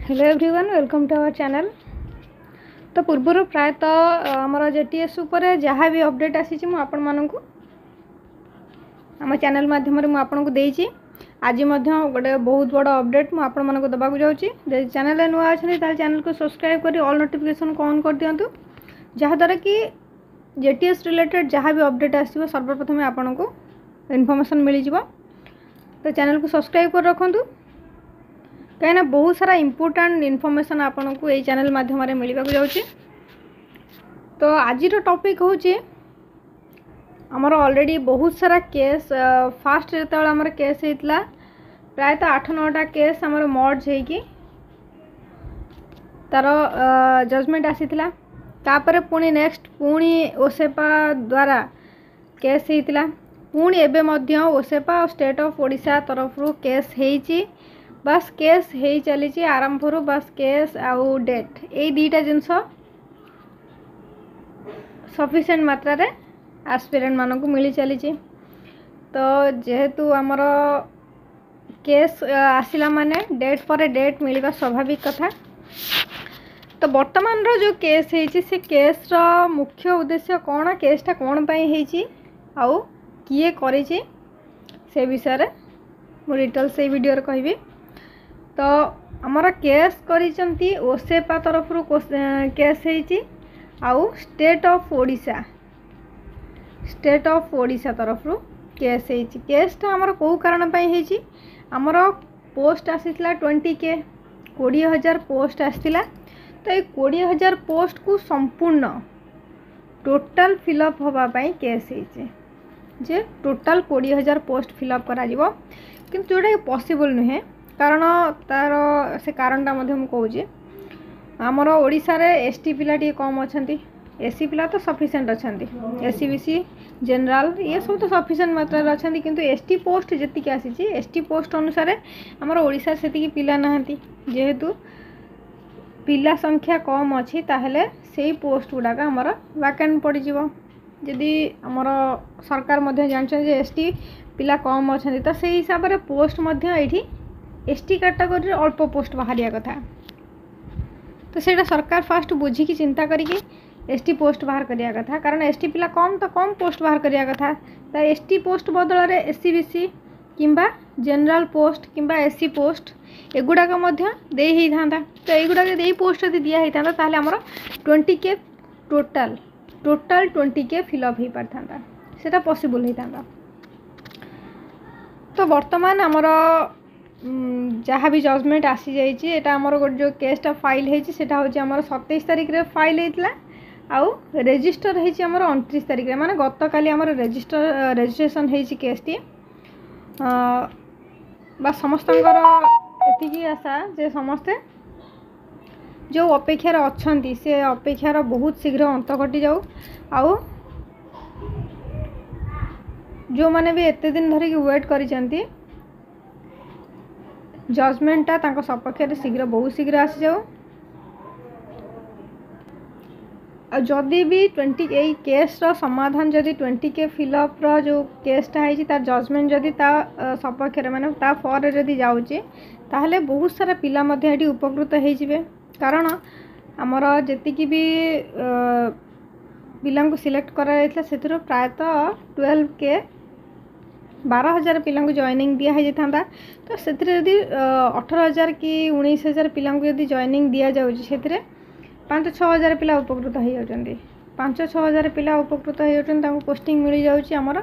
Hello everyone welcome to our channel. तो पूर्वर प्रायतः आमर जेटीएस उपर जहाँ भी अपडेट आसी आपण मानक आम चैनल माध्यम मुझे आज गोटे बहुत बड़ अपडेट मुझे देवाक जाऊँगी। चैनल नुआ अच्छे चैनल को सब्सक्राइब कर ऑल नोटिफिकेशन को ऑन कर दिंतु जहाँद्वारा कि जेटीएस रिलेटेड जहाँ भी अपडेट आसो सर्वप्रथम आपन को इनफॉरमेशन मिल जाव। तो चैनल को सब्सक्राइब कर रखुँ कहीं बहुत सारा इंपोर्टेंट इनफॉरमेशन आपन को यही चैनल माध्यम मिलवा जाऊँगी। तो आज टॉपिक हूँ आमर ऑलरेडी बहुत सारा केस फास्ट जो आमर केस होता प्रायतः 8-9टा केस आमर मर्ज होगी तार जजमेंट आसीथिला। तापर पुणी नेक्स्ट पुणी ओसेपा द्वारा केस होता पुणी एबे मध्य ओसेपा और स्टेट ऑफ ओडिशा तरफ केस होईची। बस केस हो चली आरंभ बस केस आउ डेट यही दुईटा जिनस सफिशिएंट मात्रा रे एस्पिरेंट मानक मिली चली। तो जेहेतु आमर केस आसिला माने डेट पर डेट मिलवा स्वाभाविक कथा। तो वर्तमान रो जो केस है से केस रो मुख्य उद्देश्य कौन केसटा कौन पाई है आउ किए करी से विषय मु डिटेल से वीडियो रे कहबी। तो आमर केस करिसंती ओसेपा तरफ केस है आउ स्टेट ऑफ ओडिशा तरफ केस है। केसटा आमर कौ कारण पाई है आमर पोस्ट आसीथिला 20K 20,000 पोस्ट आसीथिला। तो ये 20,000 पोस्ट को संपूर्ण टोटल फिलअप होगा केस है जे टोटल 20,000 पोस्ट फिलअप करा जिवो किंतु जोटा पॉसिबल नुहे कारण तार से कारणटा कहूँ आमर ओडिशा रे एसटी पिला टी कम अच्छी एससी पिला तो सफिशिएंट अच्छा एससी बीसी जनरल ये सब तो सफिशिएंट मात्रा अच्छा किंतु एसटी पोस्ट जी आसी एसटी पोस्ट अनुसार आमर ओडिशा से पिला नहांती जेहेतु पिला संख्या कम अच्छी ताहले से पोस्ट गुड़ाक आमर वैकेंट पड़ जाव। जदि आमर सरकार मध्य जानते एसटी पिला कम अच्छा तो से हिसाब से पोस्ट ये एसटी कैटेगरी अल्प पोस्ट बाहरिया कथा। तो सेटा सरकार फास्ट बुझिकी चिंता करिकी एसटी पोस्ट बाहर करिया कथा कारण एसटी पिला कम तो कम पोस्ट बाहर करिया कथा। तो एसटी पोस्ट बदल रे एससी बीसी किंबा जनरल पोस्ट किंबा एससी पोस्ट एगुड़ाक दे ही था। तो युड़ाक दे पोस्ट यदि दिया ही था ताहले हमर 20K टोटल 20K फिलअप हो पारथा सेटा पॉसिबल होता। तो वर्तमान हमर जहाँ भी जजमेंट आसी जाइए आमर गोटे जो केसटा फाइल होता हूँ आमर 27 तारिख रे फाइल होता आउ रेजिस्टर होती 29 तारिख माने गत काली आमर रेजिस्ट्रेशन होती केसटी। बा समस्त एतिकी आशा जे समस्ते जो अपेक्षार अच्छा से अपेक्षार बहुत शीघ्र अंत घटी जाऊ आउ जो माने भी एते दिन धरिकी वेट करिसेंती जजमेंटा तांको सपक्ष शीघ्र बहुत शीघ्र आसी जाऊ। जदि भी 20 यही केस रो समाधान जदि 20K फिलअप रो जो केसटा है तार जजमेंट जदि ता सपक्ष माने ता फॉर जदि जाउची ताहले बहुत सारा पिला मध्ये एटी उपकृत हो जिवे कारण आमर जेतिकी भी पिला को सिलेक्ट करा जायतला सेथिरो प्रायतः 12K 12,000 पिला जॉइनिंग दिया था। तो से 18,000 कि 19,000 पिला यदि जॉइनिंग दि जाऊँगी से 5-6 हज़ार पिला उपकृत हो जाती 5-6 हज़ार पिला उपकृत हो पोस्टिंग मिल जाऊँगी आमर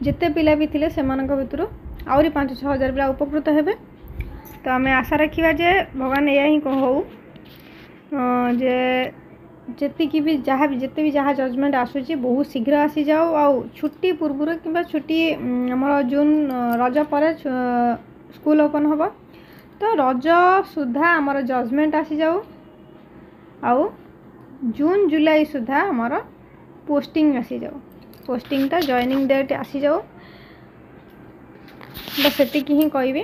जिते पिला भी थे से भितर आहरी 5-6 हज़ार पिला उपकृत हेबे। तो आम आशा रखा जे भगवान या ही कहू जे जेतिकी भी जहाँ भी जिते भी जहाँ जजमेंट आसूची बहुत शीघ्र आसी जाओ आउ छुट्टी पूर्व कि छुट्टी आमर जून रज पर स्कूल ओपन हम तो रज सुधा आमर जजमेंट आसी जाऊ आउ जून जुलाई सुधा आमर पोस्टिंग आसी जाऊ पोस्टिंगटा जॉइनिंग डेट आसी जाऊ। बस सेतिकी ही कहबी।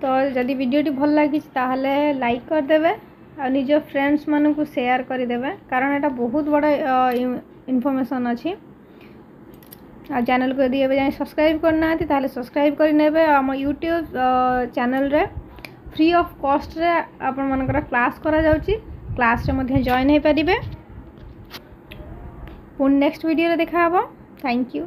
तो जदि वीडियोटी भल लगी ताहले लाइक कर देबे आ निज फ्रेंड्स मानू को शेयर करदेवे कारण एटा बहुत बड़ा इनफॉरमेशन अच्छी। चैनल को यदि सब्सक्राइब करना ताहले सब्सक्राइब करने आम यूट्यूब चैनल रे फ्री ऑफ कॉस्ट रे आपण मानकर क्लास करा जाउची क्लास रे मध्ये जॉइन हे परिबे पुन नेक्स्ट वीडियो रे देखा हबो थैंक यू।